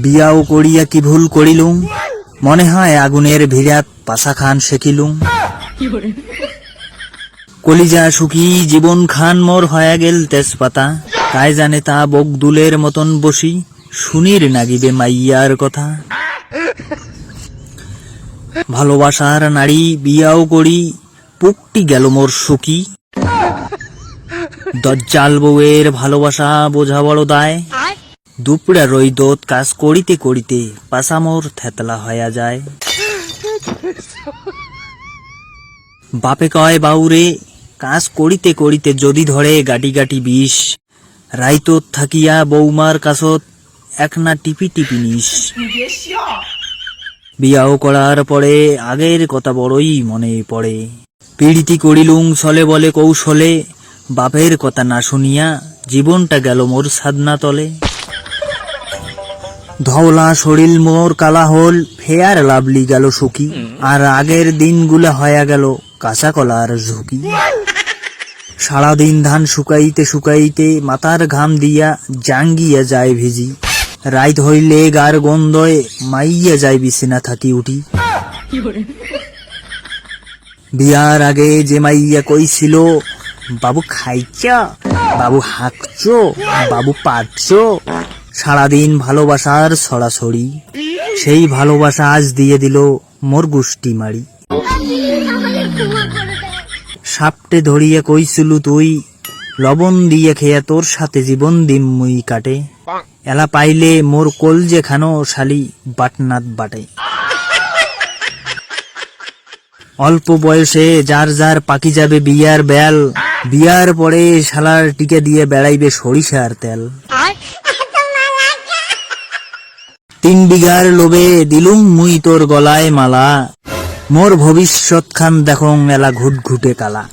বিয়াও করিয়া কি ভুল করিলুম, মনে হয় আগুনের ভিড়াত পাশা খান শেখিলুম। কলিজা সুখী জীবন খান মোর হয়ে গেল তেজপাতা, কায় জানে তা বকদুলের মতন বসি শুনির নাগিবে মাইয়ার কথা। ভালোবাসার নারী বিয়াও করি পুকটি গেল মোর সুখী, দজ্জাল বউয়ের ভালোবাসা বোঝা বড় দায়। দুপুরে রইদত কাজ করিতে করিতে পাশা মোর থেতলা হইয়া যায়। বাপে কয় বাউরে কাজ করিতে করিতে যদি ধরে গাটি গাটি বিষ, রাইতত থাকিয়া বৌমার কাছত একনা টিপি টিপি নিস। বিয়াও করার পরে আগের কথা বড়ই মনে পড়ে, পীড়িতি করিলুম ছলে বলে কৌশলে, বাপের কথা না শুনিয়া জীবনটা গেল মোর সাধনা তলে। ধওলা শরীর মোর কালা হল, ফেয়ার লাভলি গেল সুখী, আর আগের দিনগুলা হয়ে গেল কাঁচা কলার ঝুঁকি। সারাদিন ধান শুকাইতে শুকাইতে মাথার ঘাম দিয়া জাঙ্গিয়া যায় ভিজি, রাইত হইলে গার গন্ধয় মাইয়া যায় বিছানা থাকি উঠি। বিয়ার আগে যে মাইয়া কইছিল বাবু খাইছ, বাবু হাঁকছ, বাবু পাচ্ছ, সারাদিন ভালোবাসার ছড়াছড়ি, সেই ভালোবাসা আজ দিয়ে দিল মোর গুষ্টি মারি। সাপটে ধরিয়ে কইছিলু তুই লবণ দিয়ে খেয়া তোর সাথে জীবন দিম মুই কাটে, এলা পাইলে মোর কলজে খানো শালি বাটনাত বাটে। অল্প বয়সে যার যার পাকি যাবে বিয়ার বেল, বিয়ার পরে শালার টিকে দিয়ে বেড়াইবে সরিষার তেল। 3 বিঘার লোভে দিলুম মুই তোর গলায় মালা, মোর ভবিষ্যৎ খান দেখং এলা ঘুটঘুটে কালা।